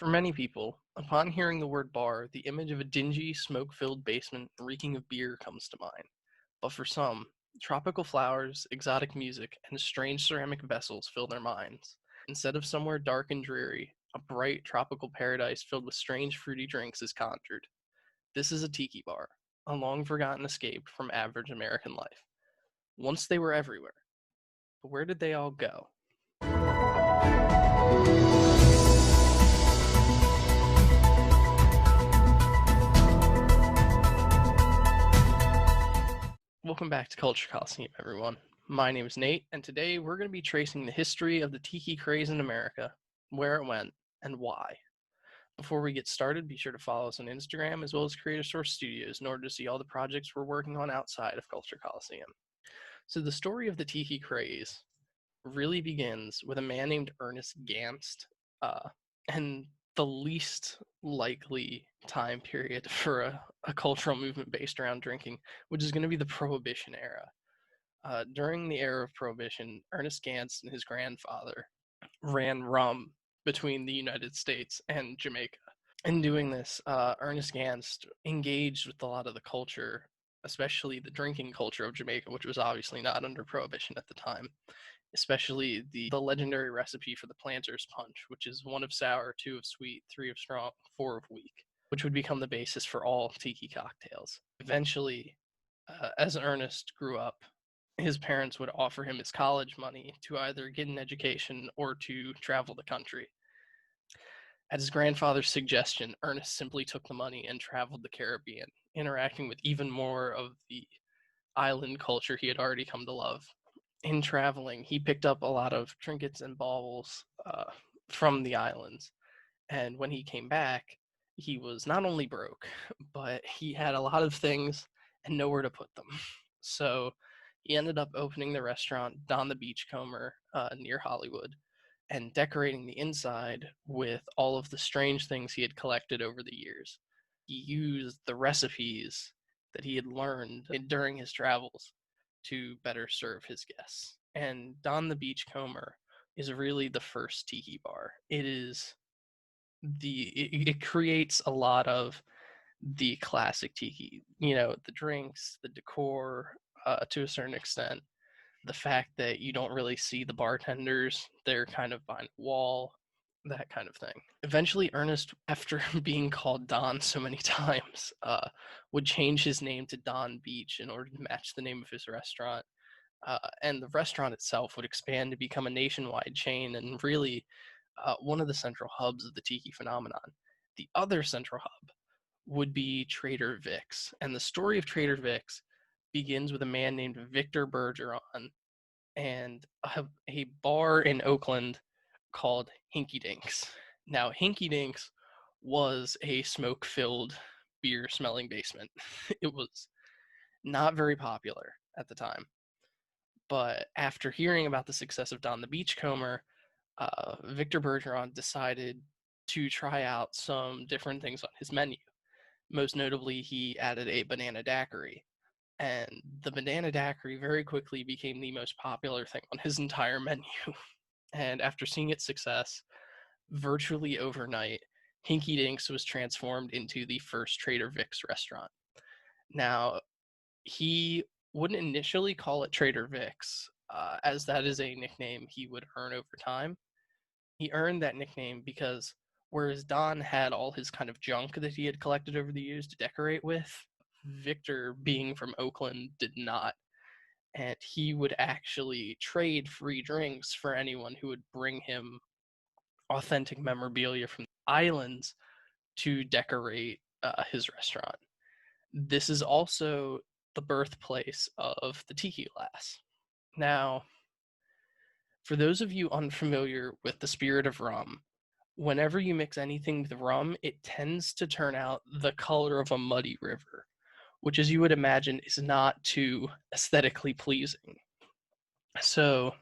For many people, upon hearing the word bar, the image of a dingy, smoke-filled basement reeking of beer comes to mind. But for some, tropical flowers, exotic music, and strange ceramic vessels fill their minds. Instead of somewhere dark and dreary, a bright tropical paradise filled with strange fruity drinks is conjured. This is a tiki bar, a long-forgotten escape from average American life. Once they were everywhere, but where did they all go? Welcome back to Culture Colosseum, everyone. My name is Nate, and today we're going to be tracing the history of the tiki craze in America, where it went, and why. Before we get started, be sure to follow us on Instagram as well as Creator Source Studios in order to see all the projects we're working on outside of Culture Colosseum. So the story of the tiki craze really begins with a man named Ernest Ganst, and the least likely time period for a cultural movement based around drinking, which is going to be the Prohibition era. During the era of Prohibition, Ernest Ganst and his grandfather ran rum between the United States and Jamaica. In doing this, Ernest Ganst engaged with a lot of the culture, especially the drinking culture of Jamaica, which was obviously not under Prohibition at the time, especially the legendary recipe for the planter's punch, which is 1 of sour, 2 of sweet, 3 of strong, 4 of weak, which would become the basis for all tiki cocktails. Eventually, as Ernest grew up, his parents would offer him his college money to either get an education or to travel the country. At his grandfather's suggestion, Ernest simply took the money and traveled the Caribbean, interacting with even more of the island culture he had already come to love. In traveling, he picked up a lot of trinkets and baubles from the islands. And when he came back, he was not only broke, but he had a lot of things and nowhere to put them. So he ended up opening the restaurant Don the Beachcomber near Hollywood and decorating the inside with all of the strange things he had collected over the years. He used the recipes that he had learned during his travels to better serve his guests. And Don the Beachcomber is really the first tiki bar. It creates a lot of the classic tiki, the drinks, the decor, to a certain extent. The fact that you don't really see the bartenders, they're kind of behind a wall, that kind of thing. Eventually, Ernest, after being called Don so many times, would change his name to Don Beach in order to match the name of his restaurant. And the restaurant itself would expand to become a nationwide chain and really one of the central hubs of the tiki phenomenon. The other central hub would be Trader Vic's. And the story of Trader Vic's begins with a man named Victor Bergeron and a bar in Oakland called Hinky Dinks. Now, Hinky Dinks was a smoke-filled, beer-smelling basement. It was not very popular at the time. But after hearing about the success of Don the Beachcomber, Victor Bergeron decided to try out some different things on his menu. Most notably, he added a banana daiquiri. And the banana daiquiri very quickly became the most popular thing on his entire menu. And after seeing its success, virtually overnight, Hinky Dinks was transformed into the first Trader Vic's restaurant. Now, he wouldn't initially call it Trader Vic's, as that is a nickname he would earn over time. He earned that nickname because whereas Don had all his kind of junk that he had collected over the years to decorate with, Victor, being from Oakland, did not. And he would actually trade free drinks for anyone who would bring him authentic memorabilia from the islands to decorate his restaurant. This is also the birthplace of the tiki glass. Now, for those of you unfamiliar with the spirit of rum, whenever you mix anything with rum, it tends to turn out the color of a muddy river, which, as you would imagine, is not too aesthetically pleasing. So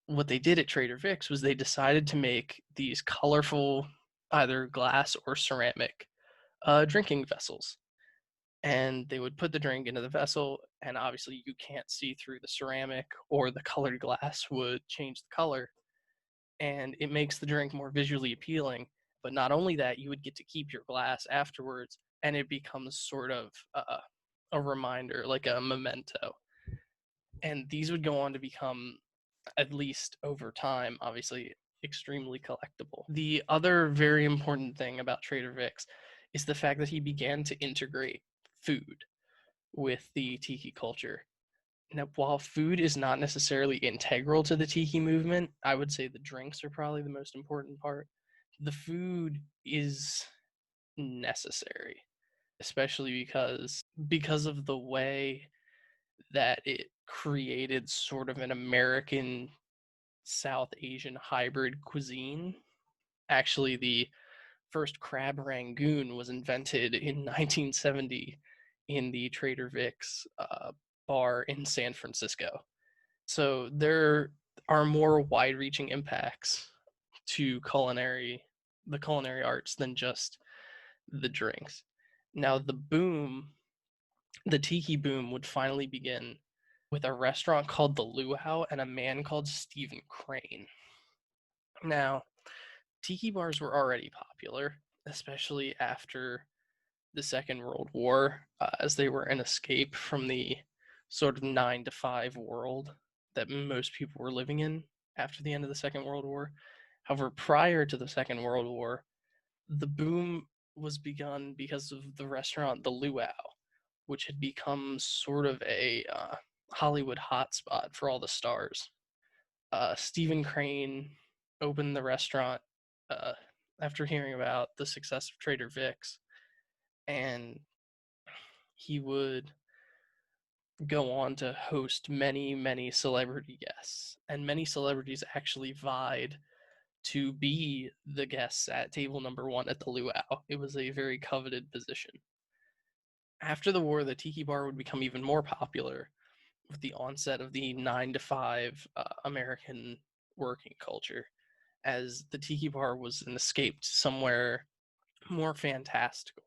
what they did at Trader Vic's was they decided to make these colorful, either glass or ceramic, drinking vessels. And they would put the drink into the vessel, and obviously you can't see through the ceramic, or the colored glass would change the color, and it makes the drink more visually appealing, But not only that, you would get to keep your glass afterwards, and it becomes sort of a reminder, like a memento. And these would go on to become, at least over time, obviously extremely collectible. The other very important thing about Trader Vic's is the fact that he began to integrate food with the tiki culture. Now, while food is not necessarily integral to the tiki movement, I would say the drinks are probably the most important part. The food is necessary, especially because of the way that it created sort of an American South Asian hybrid cuisine. Actually, the first crab rangoon was invented in 1970 in the Trader Vic's bar in San Francisco. So there are more wide-reaching impacts to the culinary arts than just the drinks. Now, the tiki boom would finally begin with a restaurant called the Luau and a man called Stephen Crane. Now, tiki bars were already popular, especially after the Second World War, as they were an escape from the sort of 9 to 5 world that most people were living in after the end of the Second World War. However, prior to the Second World War, the boom was begun because of the restaurant The Luau, which had become sort of a Hollywood hotspot for all the stars. Stephen Crane opened the restaurant uh, after hearing about the success of Trader Vic's, and he would go on to host many, many celebrity guests. And many celebrities actually vied to be the guests at table number one at the Luau. It was a very coveted position. After the war, the tiki bar would become even more popular with the onset of the 9 to 5 American working culture, as the tiki bar was an escape to somewhere more fantastical.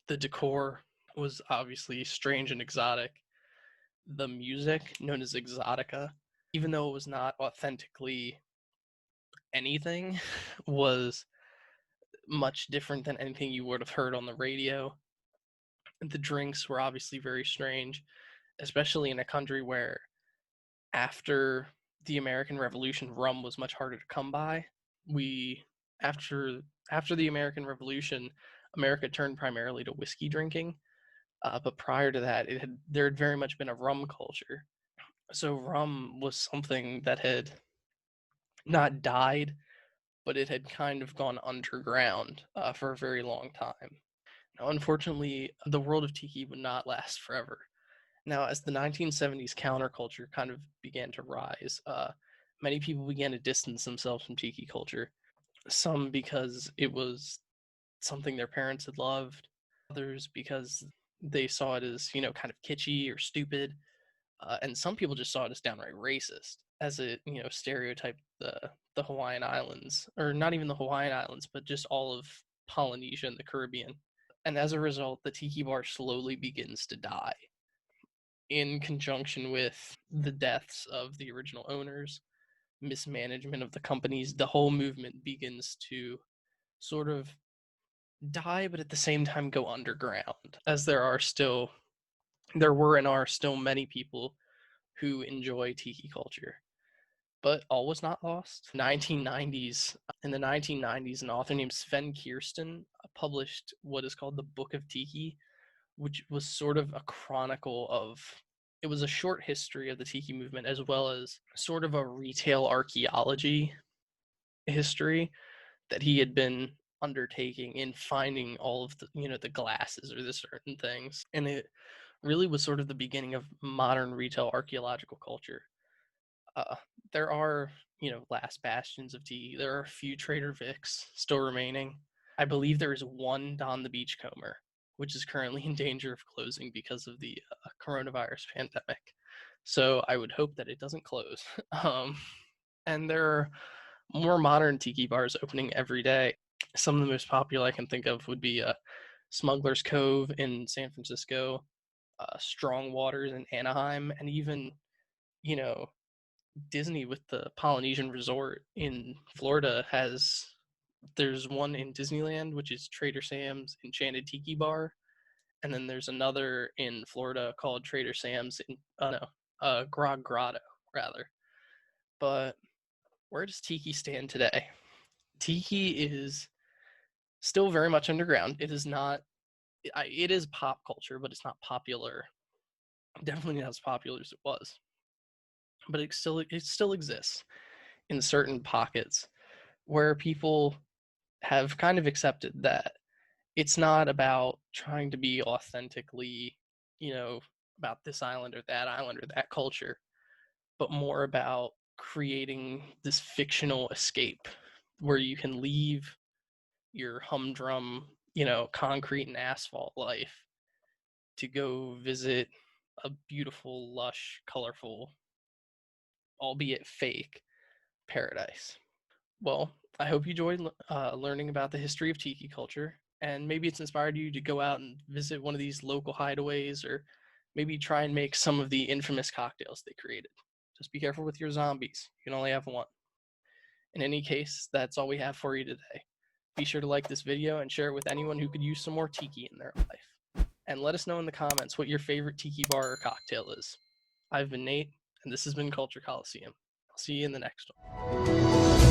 The decor was obviously strange and exotic. The music, known as exotica, even though it was not authentically anything, was much different than anything you would have heard on the radio. The drinks were obviously very strange, especially in a country where after the American Revolution, rum was much harder to come by. We after after the American Revolution, America turned primarily to whiskey drinking, but prior to that, there had very much been a rum culture. So rum was something that had not died, but it had kind of gone underground for a very long time. Now, unfortunately, the world of tiki would not last forever. Now, as the 1970s counterculture kind of began to rise, many people began to distance themselves from tiki culture. Some because it was something their parents had loved, others because they saw it as, kind of kitschy or stupid. And some people just saw it as downright racist, as it, stereotyped the Hawaiian Islands, or not even the Hawaiian Islands, but just all of Polynesia and the Caribbean. And as a result, the tiki bar slowly begins to die in conjunction with the deaths of the original owners, mismanagement of the companies. The whole movement begins to sort of die, but at the same time go underground, as there were and are still many people who enjoy tiki culture. But all was not lost. 1990s, in the 1990s, an author named Sven Kirsten published what is called the Book of Tiki, which was sort of a chronicle of, it was a short history of the tiki movement, as well as sort of a retail archaeology history that he had been undertaking in finding all of the glasses or the certain things. And it really was sort of the beginning of modern retail archaeological culture. uh, there are, last bastions of tea. There are a few Trader Vic's still remaining. I believe there is one Don the Beachcomber, which is currently in danger of closing because of the coronavirus pandemic. So I would hope that it doesn't close. And there are more modern tiki bars opening every day. Some of the most popular I can think of would be Smuggler's Cove in San Francisco, Strong Waters in Anaheim, and even, you know, Disney with the Polynesian resort in Florida has There's one in Disneyland, which is Trader Sam's Enchanted Tiki Bar, and then there's another in Florida called Trader Sam's in Grog Grotto rather. But where does Tiki stand today? Tiki is still very much underground. It is not. It is pop culture, but it's not popular. Definitely not as popular as it was. But it still exists in certain pockets where people have kind of accepted that it's not about trying to be authentically, you know, about this island or that culture, but more about creating this fictional escape where you can leave your humdrum, concrete and asphalt life to go visit a beautiful, lush, colorful, albeit fake paradise. Well, I hope you enjoyed learning about the history of tiki culture, and maybe it's inspired you to go out and visit one of these local hideaways, or maybe try and make some of the infamous cocktails they created. Just be careful with your zombies. You can only have one. In any case, that's all we have for you today. Be sure to like this video and share it with anyone who could use some more tiki in their life. And let us know in the comments what your favorite tiki bar or cocktail is. I've been Nate, and this has been Culture Colosseum. I'll see you in the next one.